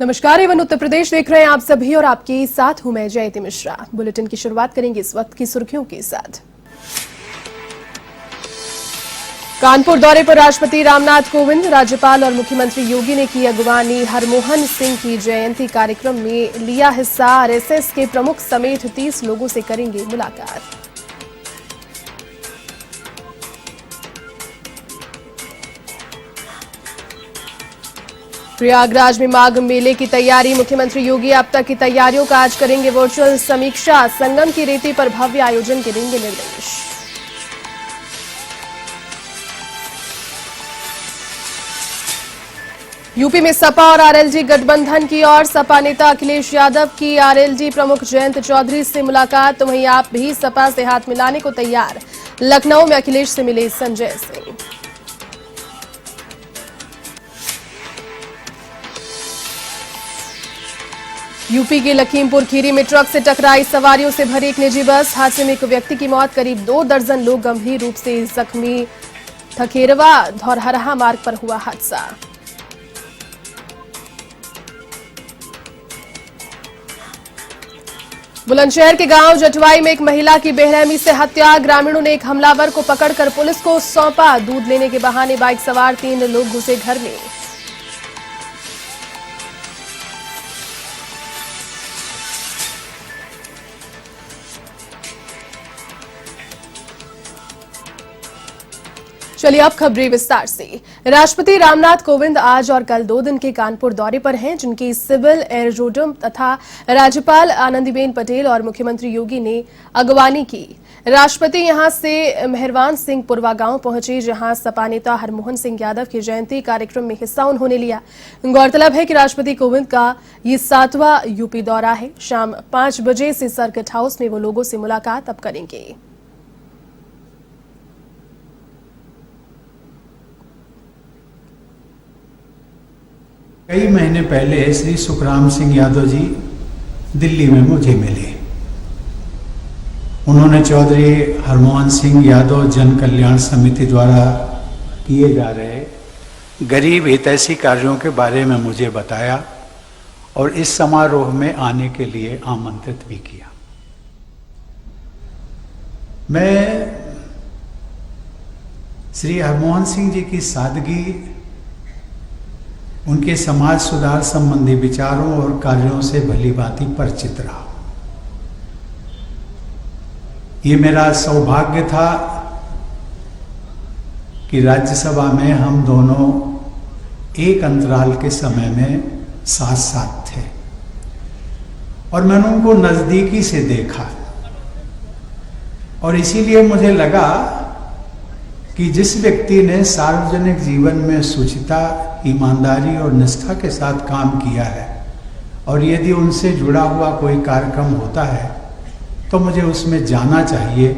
नमस्कार, एवं उत्तर प्रदेश देख रहे हैं आप सभी और आपके साथ हूं मैं जयती मिश्रा। बुलेटिन की शुरुआत करेंगे इस वक्त की सुर्खियों के साथ। कानपुर दौरे पर राष्ट्रपति रामनाथ कोविंद, राज्यपाल और मुख्यमंत्री योगी ने की अगवानी। हरमोहन सिंह की जयंती कार्यक्रम में लिया हिस्सा। आरएसएस के प्रमुख समेत 30 लोगों से करेंगे मुलाकात। प्रयागराज में माघ मेले की तैयारी। मुख्यमंत्री योगी अब तक की तैयारियों का आज करेंगे वर्चुअल समीक्षा। संगम की रेती पर भव्य आयोजन के देंगे निर्देश। यूपी में सपा और आरएलडी गठबंधन की ओर। सपा नेता अखिलेश यादव की आरएलडी प्रमुख जयंत चौधरी से मुलाकात। तो वहीं आप भी सपा से हाथ मिलाने को तैयार। लखनऊ में अखिलेश से मिले संजय सिंह। यूपी के लखीमपुर खीरी में ट्रक से टकराई। सवारियों से भरी एक निजी बस। हादसे में एक व्यक्ति की मौत, करीब 2 दर्जन लोग गंभीर रूप से जख्मी। ठकेरवा धौरहरा मार्ग पर हुआ हादसा। बुलंदशहर के गांव जटवाई में एक महिला की बेरहमी से हत्या। ग्रामीणों ने एक हमलावर को पकड़कर पुलिस को सौंपा। दूध लेने के बहाने बाइक सवार 3 लोग घुसे घर में। चलिए अब खबरें विस्तार से। राष्ट्रपति रामनाथ कोविंद आज और कल 2 दिन के कानपुर दौरे पर हैं, जिनकी सिविल एयरोड्रोम तथा राज्यपाल आनंदीबेन पटेल और मुख्यमंत्री योगी ने अगवानी की। राष्ट्रपति यहां से मेहरवान सिंह पुरवा गांव पहुंचे, जहां सपा नेता हरमोहन सिंह यादव की जयंती कार्यक्रम में हिस्सा उन्होंने लिया। गौरतलब है कि राष्ट्रपति कोविंद का ये 7वां यूपी दौरा है। शाम 5 बजे से सर्किट हाउस में वो लोगों से मुलाकात अब करेंगे। कई महीने पहले श्री सुखराम सिंह यादव जी दिल्ली में मुझे मिले। उन्होंने चौधरी हरमोहन सिंह यादव जन कल्याण समिति द्वारा किए जा रहे गरीब हितैषी कार्यों के बारे में मुझे बताया और इस समारोह में आने के लिए आमंत्रित भी किया। मैं श्री हरमोहन सिंह जी की सादगी, उनके समाज सुधार संबंधी विचारों और कार्यों से भली भांति परिचित रहा। ये मेरा सौभाग्य था कि राज्यसभा में हम दोनों एक अंतराल के समय में साथ साथ थे और मैंने उनको नजदीकी से देखा और इसीलिए मुझे लगा कि जिस व्यक्ति ने सार्वजनिक जीवन में शुचिता, ईमानदारी और निष्ठा के साथ काम किया है और यदि उनसे जुड़ा हुआ कोई कार्यक्रम होता है तो मुझे उसमें जाना चाहिए।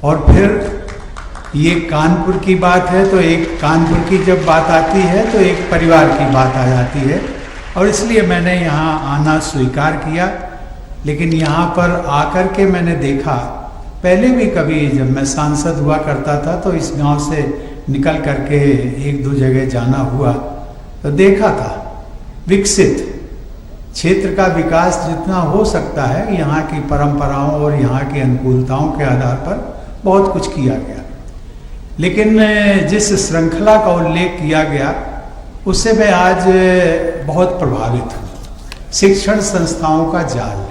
और फिर ये कानपुर की बात है तो एक कानपुर की जब बात आती है तो एक परिवार की बात आ जाती है और इसलिए मैंने यहाँ आना स्वीकार किया। लेकिन यहाँ पर आकर के मैंने देखा, पहले भी कभी जब मैं सांसद हुआ करता था तो इस गांव से निकल करके 1-2 जगह जाना हुआ तो देखा था विकसित क्षेत्र का विकास जितना हो सकता है यहाँ की परंपराओं और यहाँ की अनुकूलताओं के आधार पर बहुत कुछ किया गया। लेकिन जिस श्रृंखला का उल्लेख किया गया उससे मैं आज बहुत प्रभावित हूँ। शिक्षण संस्थाओं का जाल।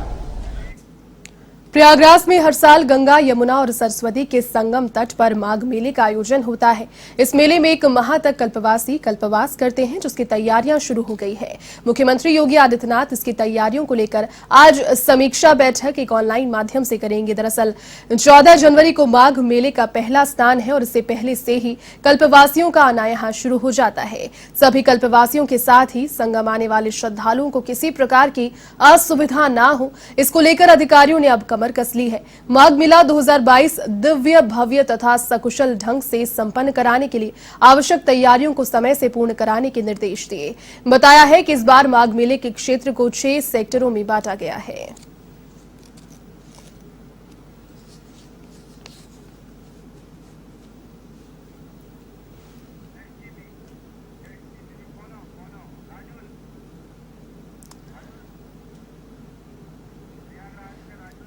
प्रयागराज में हर साल गंगा, यमुना और सरस्वती के संगम तट पर माघ मेले का आयोजन होता है। इस मेले में 1 माह तक कल्पवासी कल्पवास करते हैं, जिसकी तैयारियां शुरू हो गई है। मुख्यमंत्री योगी आदित्यनाथ इसकी तैयारियों को लेकर आज समीक्षा बैठक एक ऑनलाइन माध्यम से करेंगे। दरअसल 14 जनवरी को माघ मेले का पहला स्नान है और इससे पहले से ही कल्पवासियों का आना यहाँ शुरू हो जाता है। सभी कल्पवासियों के साथ ही संगम आने वाले श्रद्धालुओं को किसी प्रकार की असुविधा न हो, इसको लेकर अधिकारियों ने अब कस ली है। माघ मेला 2022 दिव्य, भव्य तथा सकुशल ढंग से संपन्न कराने के लिए आवश्यक तैयारियों को समय से पूर्ण कराने के निर्देश दिए। बताया है कि इस बार माघ मेले के क्षेत्र को 6 सेक्टरों में बांटा गया है।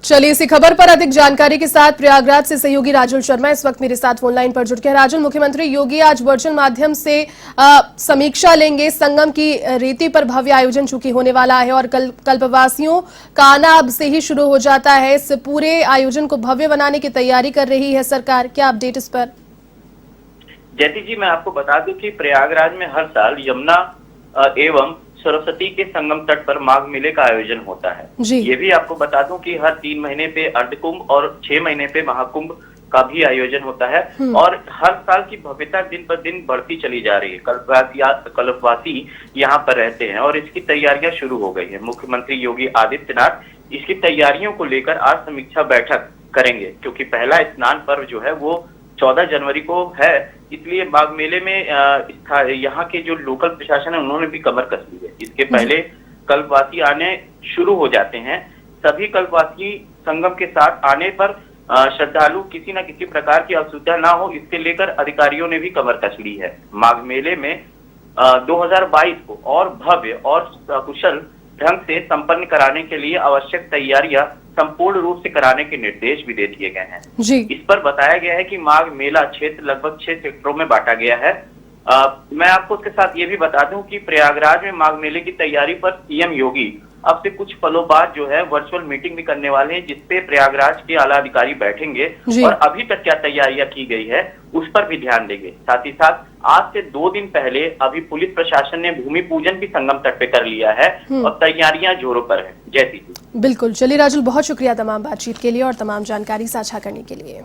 चलिए इसी खबर पर अधिक जानकारी के साथ प्रयागराज से सहयोगी राजुल शर्मा इस वक्त मेरे साथ फोन लाइन पर जुड़ गए। राजुल, मुख्यमंत्री योगी आज वर्चुअल माध्यम से समीक्षा लेंगे। संगम की रीति पर भव्य आयोजन चूंकि होने वाला है और कल्पवासियों का आना अब से ही शुरू हो जाता है। इस पूरे आयोजन को भव्य बनाने की तैयारी कर रही है सरकार, क्या अपडेट इस पर? जैती जी, मैं आपको बता दूं कि प्रयागराज में हर साल यमुना एवं सरस्वती के संगम तट पर माघ मेले का आयोजन होता है। ये भी आपको बता दूं कि हर 3 महीने पे अर्धकुंभ और 6 महीने पे महाकुंभ का भी आयोजन होता है और हर साल की भव्यता दिन पर दिन बढ़ती चली जा रही है। कल्पवासी यहाँ पर रहते हैं और इसकी तैयारियां शुरू हो गई है। मुख्यमंत्री योगी आदित्यनाथ इसकी तैयारियों को लेकर आज समीक्षा बैठक करेंगे, क्योंकि पहला स्नान पर्व जो है वो 14 जनवरी को है। इसलिए माघ मेले में यहाँ के जो लोकल प्रशासन है उन्होंने भी कमर कस ली है। इसके पहले कल्पवासी आने शुरू हो जाते हैं। सभी कल्पवासी संगम के साथ आने पर श्रद्धालु किसी न किसी प्रकार की असुविधा ना हो, इसके लेकर अधिकारियों ने भी कमर कस ली है। माघ मेले में 2022 को और भव्य और कुशल ढंग से संपन्न कराने के लिए आवश्यक तैयारियां संपूर्ण रूप से कराने के निर्देश भी दे दिए गए हैं। इस पर बताया गया है कि माघ मेला क्षेत्र लगभग 6 सेक्टरों में बांटा गया है। मैं आपको उसके साथ ये भी बता दूं कि प्रयागराज में माघ मेले की तैयारी पर सीएम योगी अब से कुछ पलों बाद जो है वर्चुअल मीटिंग भी करने वाले हैं, जिसपे प्रयागराज के आला अधिकारी बैठेंगे और अभी तक क्या तैयारियां की गई है उस पर भी ध्यान देंगे। साथ ही साथ आज से 2 दिन पहले अभी पुलिस प्रशासन ने भूमि पूजन भी संगम तट पे कर लिया है और तैयारियां जोरों पर है। जैसी बिल्कुल। चलिए राजुल, बहुत शुक्रिया तमाम बातचीत के लिए और तमाम जानकारी साझा करने के लिए।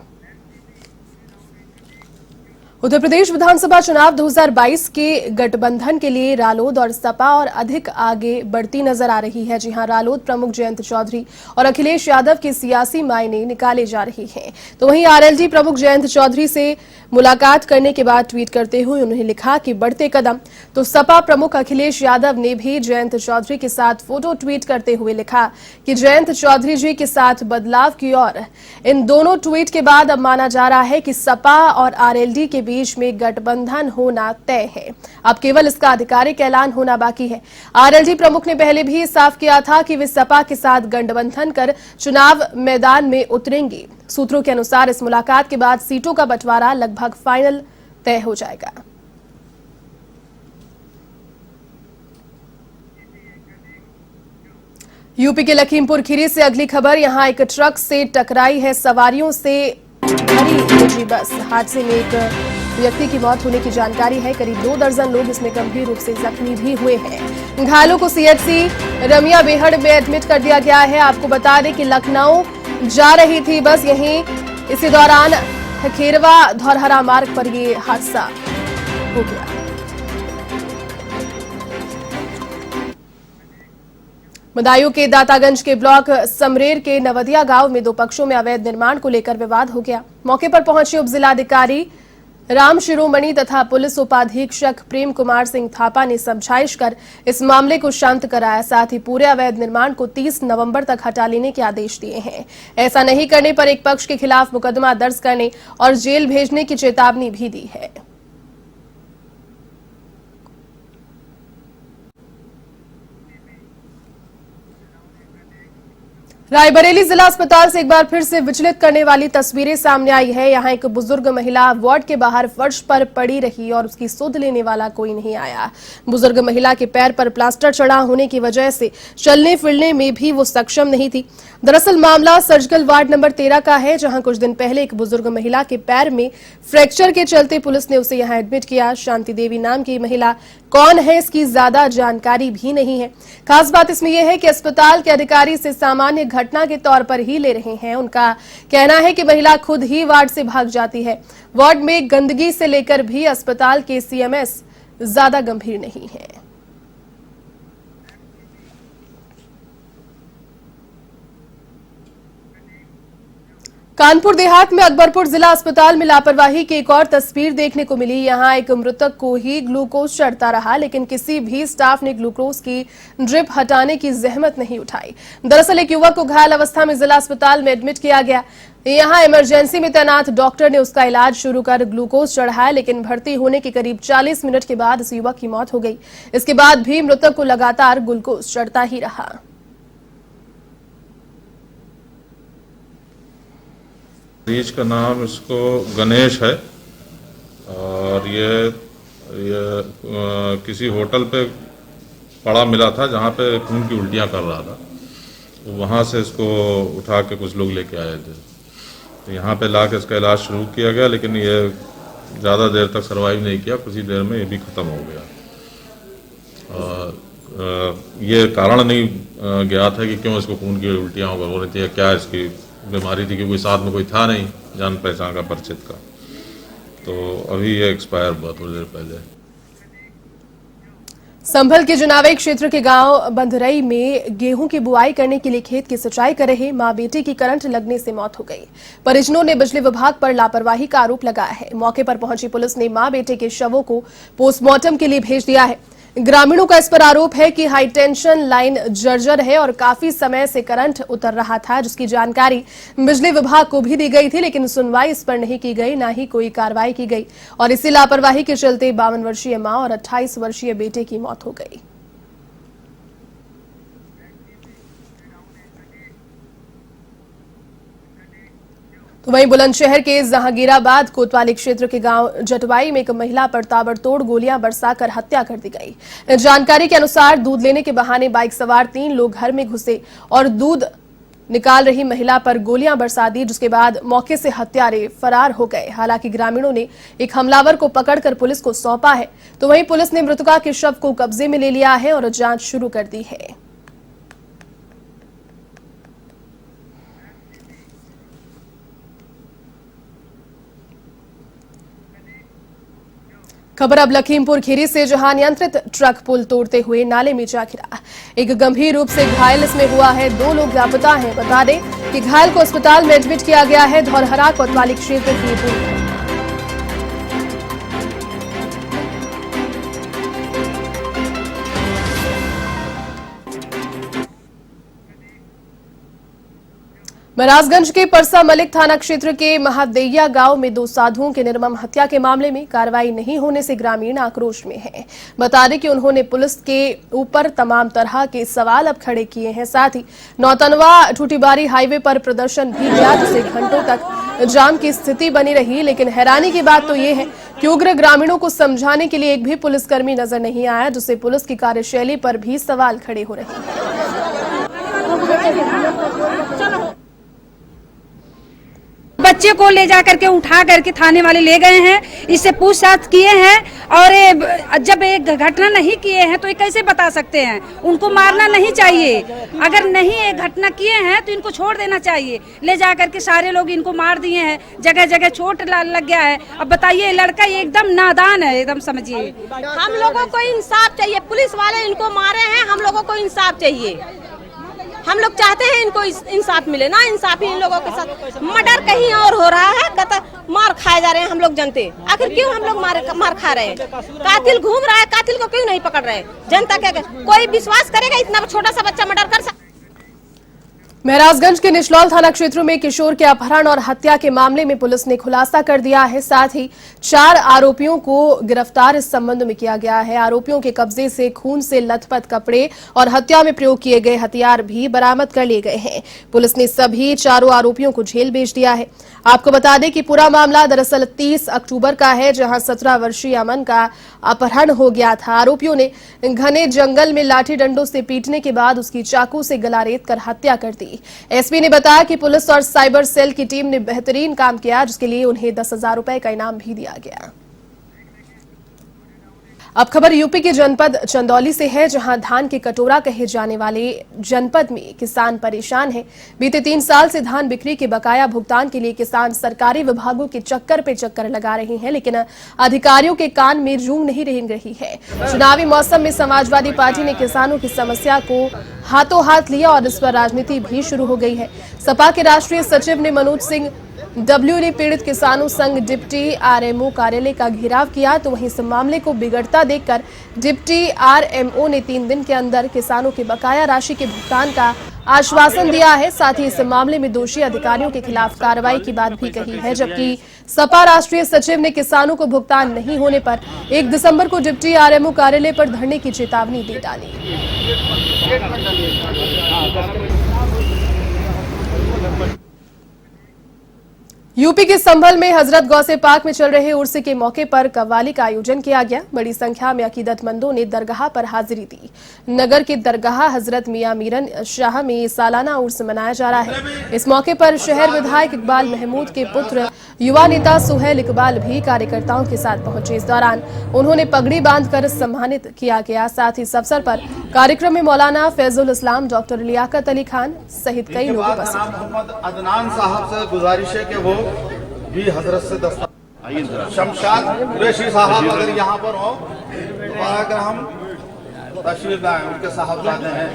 उत्तर प्रदेश विधानसभा चुनाव 2022 के गठबंधन के लिए रालोद और सपा और अधिक आगे बढ़ती नजर आ रही है। जी हां, रालोद प्रमुख जयंत चौधरी और अखिलेश यादव के सियासी मायने निकाले जा रहे हैं। तो वहीं आरएलडी प्रमुख जयंत चौधरी से मुलाकात करने के बाद ट्वीट करते हुए उन्होंने लिखा कि बढ़ते कदम। तो सपा प्रमुख अखिलेश यादव ने भी जयंत चौधरी के साथ फोटो ट्वीट करते हुए लिखा कि जयंत चौधरी जी के साथ बदलाव की ओर। इन दोनों ट्वीट के बाद अब माना जा रहा है कि सपा और आरएलडी के बीच में गठबंधन होना तय है। अब केवल इसका आधिकारिक ऐलान होना बाकी है। आरएलडी प्रमुख ने पहले भी साफ किया था कि वे सपा के साथ गठबंधन कर चुनाव मैदान में उतरेंगे। सूत्रों के अनुसार इस मुलाकात के बाद सीटों का बंटवारा लगभग फाइनल तय हो जाएगा। यूपी के लखीमपुर खीरी से अगली खबर। यहां एक ट्रक से टकराई है सवारियों से भरी निजी बस। हादसे में एक व्यक्ति की मौत होने की जानकारी है। करीब 2 दर्जन लोग इसमें गंभीर रूप से जख्मी भी हुए हैं। घायलों को सीएचसी रमिया बेहड़ में एडमिट कर दिया गया है। आपको बता दें कि लखनऊ जा रही थी बस, यहीं इसी दौरान खेरवा धौरहरा मार्ग पर ये हादसा हो गया। बदायूं के दातागंज के ब्लॉक समरेर के नवदिया गांव में 2 पक्षों में अवैध निर्माण को लेकर विवाद हो गया। मौके पर पहुंचे उप जिलाधिकारी राम शिरोमणि तथा पुलिस उपाधीक्षक प्रेम कुमार सिंह थापा ने समझाइश कर इस मामले को शांत कराया। साथ ही पूरे अवैध निर्माण को 30 नवंबर तक हटा लेने के आदेश दिए हैं। ऐसा नहीं करने पर एक पक्ष के खिलाफ मुकदमा दर्ज करने और जेल भेजने की चेतावनी भी दी है। रायबरेली जिला अस्पताल से एक बार फिर से विचलित करने वाली तस्वीरें सामने आई है। यहां एक बुजुर्ग महिला वार्ड के बाहर फर्श पर पड़ी रही और उसकी सुध लेने वाला कोई नहीं आया। बुजुर्ग महिला के पैर पर प्लास्टर चढ़ा होने की वजह से चलने फिरने में भी वो सक्षम नहीं थी। दरअसल मामला सर्जिकल वार्ड नंबर 13 का है, जहां कुछ दिन पहले एक बुजुर्ग महिला के पैर में फ्रैक्चर के चलते पुलिस ने उसे यहां एडमिट किया। शांति देवी नाम की महिला कौन है इसकी ज्यादा जानकारी भी नहीं है। खास बात इसमें यह है कि अस्पताल के अधिकारी से सामान्य घटना के तौर पर ही ले रहे हैं। उनका कहना है कि महिला खुद ही वार्ड से भाग जाती है। वार्ड में गंदगी से लेकर भी अस्पताल के सीएमएस ज्यादा गंभीर नहीं है। कानपुर देहात में अकबरपुर जिला अस्पताल में लापरवाही की एक और तस्वीर देखने को मिली। यहां एक मृतक को ही ग्लूकोज चढ़ता रहा, लेकिन किसी भी स्टाफ ने ग्लूकोज की ड्रिप हटाने की जहमत नहीं उठाई। दरअसल एक युवक को घायल अवस्था में जिला अस्पताल में एडमिट किया गया। यहां इमरजेंसी में तैनात डॉक्टर ने उसका इलाज शुरू कर ग्लूकोज चढ़ाया, लेकिन भर्ती होने के करीब 40 मिनट के बाद इस युवक की मौत हो गई। इसके बाद भी मृतक को लगातार ग्लूकोज चढ़ता ही रहा। मरीज का नाम इसको गणेश है और ये किसी होटल पे पड़ा मिला था जहाँ पे खून की उल्टियाँ कर रहा था, तो वहाँ से इसको उठा के कुछ लोग लेके आए थे। तो यहाँ पे ला के इसका इलाज शुरू किया गया, लेकिन ये ज़्यादा देर तक सर्वाइव नहीं किया, कुछ ही देर में ये भी ख़त्म हो गया। ये कारण नहीं ज्ञात है कि क्यों इसको खून की उल्टियाँ हो रही थी, क्या इसकी बीमारी थी, क्योंकि साथ में कोई था नहीं जान पहचान का परिचित का। तो अभी ये एक्सपायर हुआ थोड़ी देर पहले। संभल के जुनावई क्षेत्र के गांव बंधरई में गेहूं की बुआई करने के लिए खेत की सिंचाई कर रहे मां बेटे की करंट लगने से मौत हो गई। परिजनों ने बिजली विभाग पर लापरवाही का आरोप लगाया है। मौके पर पहुंची पुलिस ने मां बेटे के शवों को पोस्टमार्टम के लिए भेज दिया है। ग्रामीणों का इस पर आरोप है कि हाई टेंशन लाइन जर्जर है और काफी समय से करंट उतर रहा था, जिसकी जानकारी बिजली विभाग को भी दी गई थी, लेकिन सुनवाई इस पर नहीं की गई, ना ही कोई कार्रवाई की गई और इसी लापरवाही के चलते 52 वर्षीय मां और 28 वर्षीय बेटे की मौत हो गई। तो वहीं बुलंदशहर के जहांगीराबाद कोतवाली क्षेत्र के गांव जटवाई में एक महिला पर ताबड़तोड़ गोलियां बरसाकर हत्या कर दी गई। जानकारी के अनुसार दूध लेने के बहाने बाइक सवार 3 लोग घर में घुसे और दूध निकाल रही महिला पर गोलियां बरसा दी, जिसके बाद मौके से हत्यारे फरार हो गए। हालांकि ग्रामीणों ने एक हमलावर को पकड़कर पुलिस को सौंपा है। तो वहीं पुलिस ने मृतका के शव को कब्जे में ले लिया है और जांच शुरू कर दी है। खबर अब लखीमपुर खीरी से, जहां नियंत्रित ट्रक पुल तोड़ते हुए नाले में जा गिरा। एक गंभीर रूप से घायल इसमें हुआ है, 2 लोग लापता हैं। बता दें कि घायल को अस्पताल में एडमिट किया गया है। धौलहरा कोतवाली क्षेत्र की पुल महाराजगंज के परसा मलिक थाना क्षेत्र के महादेया गांव में 2 साधुओं के निर्मम हत्या के मामले में कार्रवाई नहीं होने से ग्रामीण आक्रोश में हैं। बता दें कि उन्होंने पुलिस के ऊपर तमाम तरह के सवाल अब खड़े किए हैं। साथ ही नौतनवा ठूठीबारी हाईवे पर प्रदर्शन भी किया, जिससे घंटों तक जाम की स्थिति बनी रही। लेकिन हैरानी की बात तो ये है कि उग्र ग्रामीणों को समझाने के लिए एक भी पुलिसकर्मी नजर नहीं आया, जिससे पुलिस की कार्यशैली पर भी सवाल खड़े हो रहे हैं। बच्चे को ले जा करके उठा करके थाने वाले ले गए हैं, इससे पूछताछ किए हैं और जब एक घटना नहीं किए हैं तो ये कैसे बता सकते हैं? उनको मारना नहीं चाहिए। अगर नहीं एक घटना किए हैं तो इनको छोड़ देना चाहिए। ले जा करके सारे लोग इनको मार दिए हैं, जगह जगह चोट लग गया है। अब बताइए, लड़का ये एकदम नादान है, एकदम समझिए। हम लोगों को इंसाफ चाहिए। पुलिस वाले इनको मारे हैं, हम लोगों को इंसाफ चाहिए। हम लोग चाहते हैं इनको इंसाफ मिले, ना इंसाफी इन लोगों के साथ। मर्डर कहीं और हो रहा है, मार खाए जा रहे हैं हम लोग जनते। आखिर क्यों हम लोग मार खा रहे हैं? कातिल घूम रहा है, कातिल को क्यों नहीं पकड़ रहे? जनता क्या कोई विश्वास करेगा इतना छोटा सा बच्चा मर्डर कर सकता? महाराजगंज के निचलौल थाना क्षेत्र में किशोर के अपहरण और हत्या के मामले में पुलिस ने खुलासा कर दिया है। साथ ही 4 आरोपियों को गिरफ्तार इस संबंध में किया गया है। आरोपियों के कब्जे से खून से लथपथ कपड़े और हत्या में प्रयोग किए गए हथियार भी बरामद कर लिए गए हैं। पुलिस ने सभी 4 आरोपियों को जेल भेज दिया है। आपको बता दें कि पूरा मामला दरअसल 30 अक्टूबर का है, जहां 17 वर्षीय अमन का अपहरण हो गया था। आरोपियों ने घने जंगल में लाठी डंडों से पीटने के बाद उसकी चाकू से गला रेत कर हत्या कर दी। एसपी ने बताया कि पुलिस और साइबर सेल की टीम ने बेहतरीन काम किया, जिसके लिए उन्हें 10,000 रुपए का इनाम भी दिया गया। अब खबर यूपी के जनपद चंदौली से है, जहां धान के कटोरा कहे जाने वाले जनपद में किसान परेशान हैं। बीते 3 साल से धान बिक्री के बकाया भुगतान के लिए किसान सरकारी विभागों के चक्कर पे चक्कर लगा रहे हैं, लेकिन अधिकारियों के कान में जूं नहीं रही है। चुनावी मौसम में समाजवादी पार्टी ने किसानों की समस्या को हाथों हाथ लिया और इस पर राजनीति भी शुरू हो गई है। सपा के राष्ट्रीय सचिव ने मनोज सिंह डब्ल्यू ने पीड़ित किसानों संघ डिप्टी आरएमओ कार्यालय का घेराव किया, तो वहीं इस मामले को बिगड़ता देखकर डिप्टी आरएमओ ने 3 दिन के अंदर किसानों के बकाया राशि के भुगतान का आश्वासन दिया है। साथ ही इस मामले में दोषी अधिकारियों के खिलाफ कार्रवाई की बात भी कही है, जबकि सपा राष्ट्रीय सचिव ने किसानों को भुगतान नहीं होने पर 1 दिसंबर को डिप्टी आरएमओ कार्यालय पर धरने की चेतावनी दे डाली। यूपी के संभल में हजरत गौसे पाक में चल रहे उर्स के मौके पर कव्वाली का आयोजन किया गया। बड़ी संख्या में अकीदतमंदों ने दरगाह पर हाजिरी दी। नगर के दरगाह हजरत मियां मीरन शाह में सालाना उर्स मनाया जा रहा है। इस मौके पर शहर विधायक इकबाल महमूद के पुत्र युवा नेता सुहेल इकबाल भी कार्यकर्ताओं के साथ पहुंचे। इस दौरान उन्होंने पगड़ी बांधकर सम्मानित किया गया। साथ ही इस अवसर पर कार्यक्रम में मौलाना फैजुल इस्लाम, डॉक्टर लियाकत अली खान सहित कई लोग उपस्थित थे। मोहम्मद अदनान साहब से गुजारिश है कि वो भी हजरत से दस्तार शमशाद कुरैशी साहब अगर यहाँ पर हो तो अगर हम तशरीफ लाए, उनके साहबजादे हैं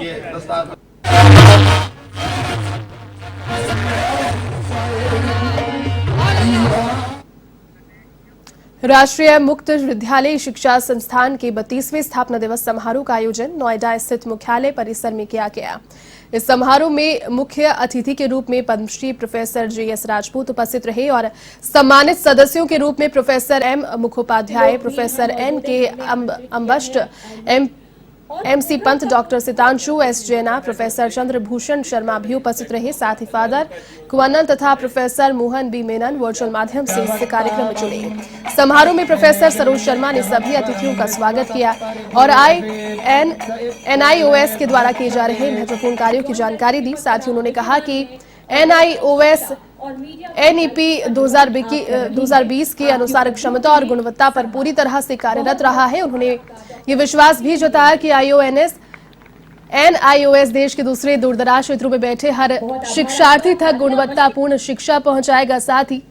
ये दस्तार। राष्ट्रीय मुक्त विद्यालय शिक्षा संस्थान के 32वें स्थापना दिवस समारोह का आयोजन नोएडा स्थित मुख्यालय परिसर में किया गया। इस समारोह में मुख्य अतिथि के रूप में पद्मश्री प्रोफेसर JS राजपूत उपस्थित रहे और सम्मानित सदस्यों के रूप में professor M Mukhopadhyay, professor NK Ambasht, MC Pant, doctor Sitanshu S Jaina, professor Chandrabhushan Sharma भी उपस्थित रहे। साथ ही फादर कुवन्नन तथा professor Mohan B Menon virtual माध्यम से इस कार्यक्रम में जुड़े। समारोह में प्रोफेसर सरोज शर्मा ने सभी अतिथियों का स्वागत किया और NIOS के द्वारा किए जा रहे महत्वपूर्ण कार्यों की जानकारी दी। साथ ही उन्होंने कहा कि NIOS NEP 2020 के अनुसार क्षमता और गुणवत्ता पर पूरी तरह से कार्यरत रहा है। उन्होंने ये विश्वास भी जताया कि NIOS देश के दूसरे दूरदराज क्षेत्रों में बैठे हर शिक्षार्थी तक गुणवत्तापूर्ण शिक्षा पहुंचाएगा। साथ ही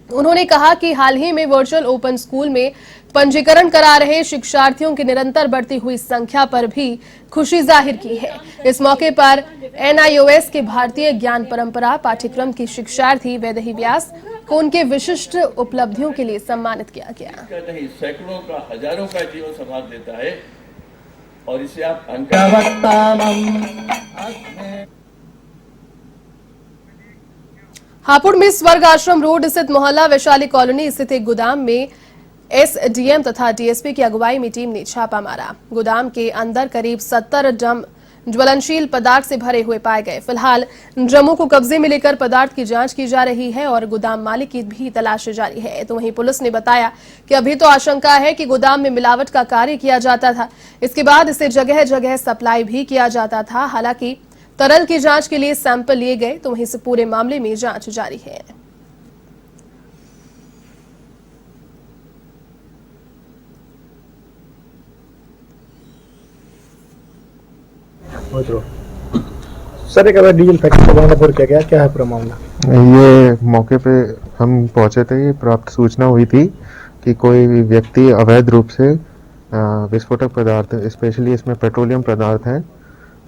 उन्होंने कहा कि हाल ही में वर्चुअल ओपन स्कूल में पंजीकरण करा रहे शिक्षार्थियों की निरंतर बढ़ती हुई संख्या पर भी खुशी जाहिर की है। इस मौके पर NIOS के भारतीय ज्ञान परंपरा पाठ्यक्रम की शिक्षार्थी वैदेही व्यास को उनके विशिष्ट उपलब्धियों के लिए सम्मानित किया गया। सैकड़ों का, हजारों का जीवन संभाल देता है और इसे आप हापुड़ में स्वर्ग आश्रम रोड स्थित मोहल्ला वैशाली कॉलोनी स्थित एक गोदाम में SDM तथा DSP की अगुवाई में टीम ने छापा मारा। गोदाम के अंदर करीब 70 ड्रम ज्वलनशील पदार्थ से भरे हुए पाए गए। फिलहाल ड्रमों को कब्जे में लेकर पदार्थ की जांच की जा रही है और गोदाम मालिक की भी तलाश जारी है। तो वहीं पुलिस ने बताया कि अभी तो आशंका है कि गोदाम में मिलावट का कार्य किया जाता था। इसके बाद इसे जगह जगह सप्लाई भी किया जाता था। हालांकि तरल की जांच के लिए सैंपल लिए गए, तो वहीं से पूरे मामले में जांच जारी है। सर, एक डीजल फैक्ट्री का भांडाफोड़ किया गया, क्या है पूरा मामला? ये मौके पे हम पहुंचे थे, प्राप्त सूचना हुई थी कि कोई व्यक्ति अवैध रूप से विस्फोटक पदार्थ, स्पेशली इसमें पेट्रोलियम पदार्थ हैं।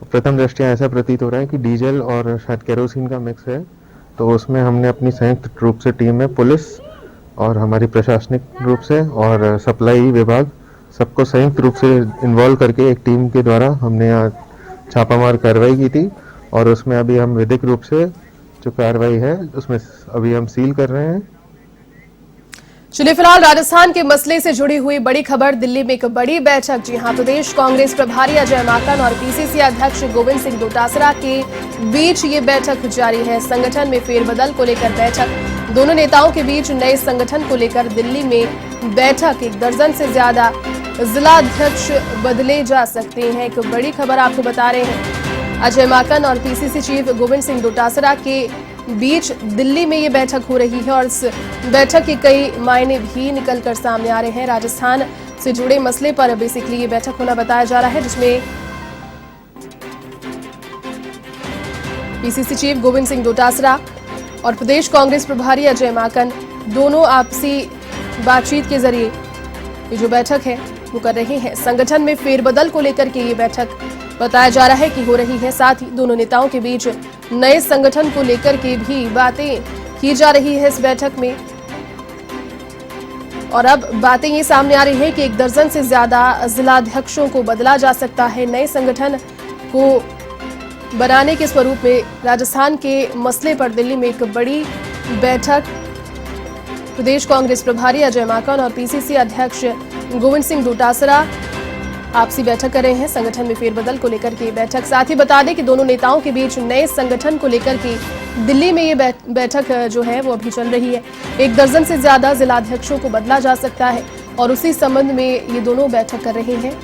प्रथम दृष्टया ऐसा प्रतीत हो रहा है कि डीजल और शायद केरोसिन का मिक्स है। तो उसमें हमने अपनी संयुक्त रूप से टीम में पुलिस और हमारी प्रशासनिक रूप से और सप्लाई विभाग सबको संयुक्त रूप से इन्वॉल्व करके एक टीम के द्वारा हमने छापामार कार्रवाई की थी और उसमें अभी हम विधिक रूप से जो कार्रवाई है उसमें अभी हम सील कर रहे हैं। चलिए, फिलहाल राजस्थान के मसले से जुड़ी हुई बड़ी खबर। दिल्ली में एक बड़ी बैठक, जी हां, प्रदेश कांग्रेस प्रभारी अजय माकन और PCC अध्यक्ष गोविंद सिंह डोटासरा के बीच ये बैठक जारी है। संगठन में फेरबदल को लेकर बैठक। दोनों नेताओं के बीच नए संगठन को लेकर दिल्ली में बैठक। 1 दर्जन से ज्यादा जिलाध्यक्ष बदले जा सकते हैं। एक बड़ी खबर आपको बता रहे हैं। अजय माकन और PCC चीफ गोविंद सिंह डोटासरा के बीच दिल्ली में ये बैठक हो रही है और इस बैठक के कई मायने भी निकलकर सामने आ रहे हैं। राजस्थान से जुड़े मसले पर बेसिकली ये बैठक होना बताया जा रहा है, जिसमें PCC चीफ गोविंद सिंह डोटासरा और प्रदेश कांग्रेस प्रभारी अजय माकन दोनों आपसी बातचीत के जरिए ये जो बैठक है वो कर रहे हैं। संगठन में फेरबदल को लेकर के ये बैठक बताया जा रहा है कि हो रही है। साथ ही दोनों नेताओं के बीच नए संगठन को लेकर के भी बातें की जा रही है इस बैठक में। और अब बातें ये सामने आ रही है कि 1 दर्जन से ज्यादा जिलाध्यक्षों को बदला जा सकता है। नए संगठन को बनाने के स्वरूप में राजस्थान के मसले पर दिल्ली में एक बड़ी बैठक। प्रदेश कांग्रेस प्रभारी अजय माकन और PCC अध्यक्ष गोविंद सिंह डोटासरा आपसी बैठक कर रहे हैं संगठन में फेरबदल को लेकर के बैठक। साथ ही बता दें कि दोनों नेताओं के बीच नए संगठन को लेकर के दिल्ली में ये बैठक जो है वो अभी चल रही है। 1 दर्जन से ज्यादा जिलाध्यक्षों को बदला जा सकता है और उसी संबंध में ये दोनों बैठक कर रहे हैं।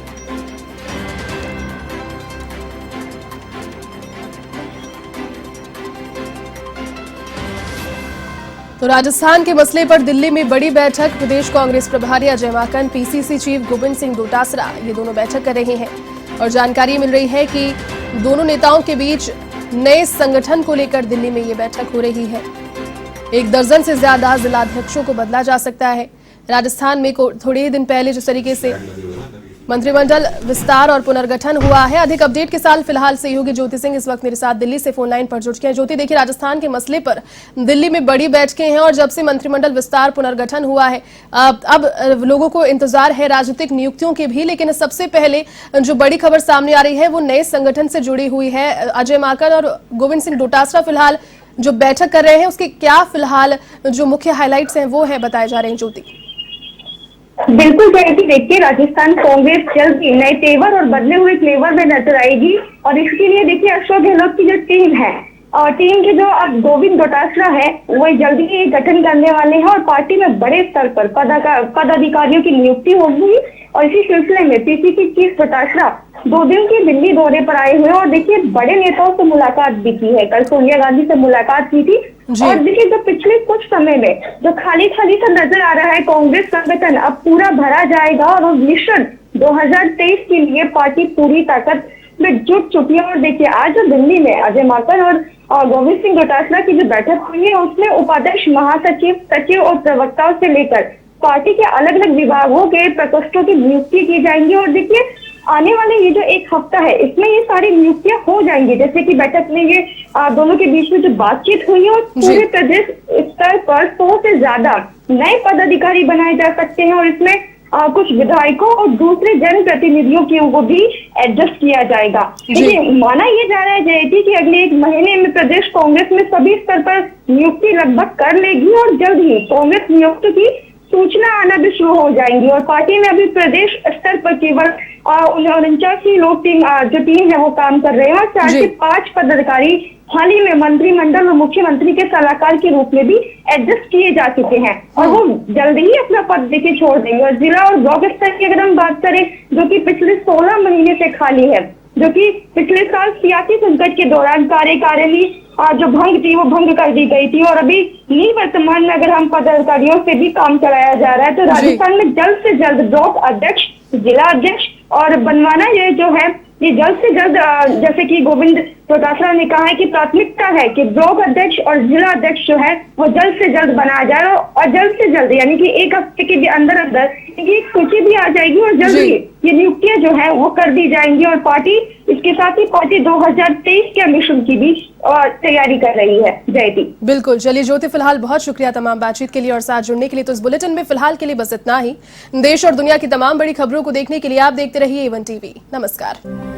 तो राजस्थान के मसले पर दिल्ली में बड़ी बैठक। प्रदेश कांग्रेस प्रभारी अजय माकन, पीसीसी चीफ गोविंद सिंह डोटासरा ये दोनों बैठक कर रहे हैं और जानकारी मिल रही है कि दोनों नेताओं के बीच नए संगठन को लेकर दिल्ली में ये बैठक हो रही है। 1 दर्जन से ज्यादा जिलाध्यक्षों को बदला जा सकता है। राजस्थान में थोड़े ही दिन पहले जिस तरीके से मंत्रिमंडल विस्तार और पुनर्गठन हुआ है। अधिक अपडेट के साथ फिलहाल सहयोगी ज्योति सिंह इस वक्त मेरे साथ दिल्ली से फोन लाइन पर जुड़ गए हैं। ज्योति, देखिए राजस्थान के मसले पर दिल्ली में बड़ी बैठकें हैं और जब से मंत्रिमंडल विस्तार पुनर्गठन हुआ है अब लोगों को इंतजार है राजनीतिक नियुक्तियों के भी, लेकिन सबसे पहले जो बड़ी खबर सामने आ रही है वो नए संगठन से जुड़ी हुई है। अजय माकन और गोविंद सिंह डोटासरा फिलहाल जो बैठक कर रहे हैं उसके क्या फिलहाल जो मुख्य हाईलाइट्स हैं वो है बताए जा रहे हैं ज्योति? बिल्कुल जयंती, देखिए राजस्थान कांग्रेस जल्द ही नए तेवर और बदले हुए फ्लेवर में नजर आएगी और इसके लिए देखिए अशोक गहलोत की जो टीम है और टीम के जो अब गोविंद डोटासरा है वो जल्दी ही गठन करने वाले हैं और पार्टी में बड़े स्तर पर पदाधिकारियों की नियुक्ति होगी। और इसी सिलसिले में पीसीसी चीफ डोटासरा 2 दिन के दिल्ली दौरे पर आए हुए और देखिए बड़े नेताओं से मुलाकात भी की है। कल सोनिया गांधी से मुलाकात की थी और देखिए जो पिछले कुछ समय में जो खाली सा नजर आ रहा है कांग्रेस संगठन अब पूरा भरा जाएगा और उस मिशन 2023 के लिए पार्टी पूरी ताकत में जुट चुकी है। और देखिए आज दिल्ली में अजय माकन और गोविंद सिंह डोटासरा की जो बैठक हुई है उसमें उपाध्यक्ष, महासचिव, सचिव और प्रवक्ताओं से लेकर पार्टी के अलग अलग विभागों के प्रकोष्ठों की नियुक्ति की जाएंगी। और देखिए आने वाले ये जो 1 हफ्ता है इसमें ये सारी नियुक्तियां हो जाएंगी। जैसे कि बैठक में ये दोनों के बीच में जो बातचीत हुई है और पूरे प्रदेश स्तर पर 100 से ज्यादा नए पदाधिकारी बनाए जा सकते हैं और इसमें कुछ विधायकों और दूसरे जनप्रतिनिधियों को भी एडजस्ट किया जाएगा। देखिए माना ये जा रहा है जयती कि अगले 1 महीने में प्रदेश कांग्रेस में सभी स्तर पर नियुक्ति लगभग कर लेगी और जल्द ही कांग्रेस नियुक्ति की सूचना आना भी शुरू हो जाएंगी। और पार्टी में अभी प्रदेश स्तर पर केवल 49 लोग जो टीम है वो काम कर रहे हैं और 4 से 5 पदाधिकारी हाल ही में मंत्रिमंडल और मुख्यमंत्री के सलाहकार के रूप में भी एडजस्ट किए जा चुके हैं और वो जल्द ही अपना पद देके छोड़ देंगे। और जिला और ब्लॉक स्तर की अगर हम बात करें जो कि पिछले 16 महीने से खाली है, जो कि पिछले साल सियासी संकट के दौरान कार्यकारिणी जो भंग थी वो भंग कर दी गई थी और अभी वर्तमान में अगर हम पदाधिकारियों से भी काम कराया जा रहा है तो राजस्थान में जल्द से जल्द ब्लॉक अध्यक्ष, जिला अध्यक्ष और बनवाना ये जो है ये जल्द से जल्द जैसे कि गोविंद डोटासरा ने कहा है कि प्राथमिकता है कि ब्लॉक अध्यक्ष और जिला अध्यक्ष जो है वो जल्द से जल्द बनाया जाए और जल्द से जल्द यानी कि 1 हफ्ते के अंदर एक सूची भी आ जाएगी और जल्द ही ये नियुक्तियां जो है वो कर दी जाएंगी। और पार्टी इसके साथ ही पार्टी 2023 के मिशन की भी तैयारी कर रही है। जयती, बिल्कुल। चलिए ज्योति, फिलहाल बहुत शुक्रिया तमाम बातचीत के लिए और साथ जुड़ने के लिए। तो इस बुलेटिन में फिलहाल के लिए बस इतना ही। देश और दुनिया की तमाम बड़ी खबरों को देखने के लिए आप देखते रहिए A1 TV। नमस्कार।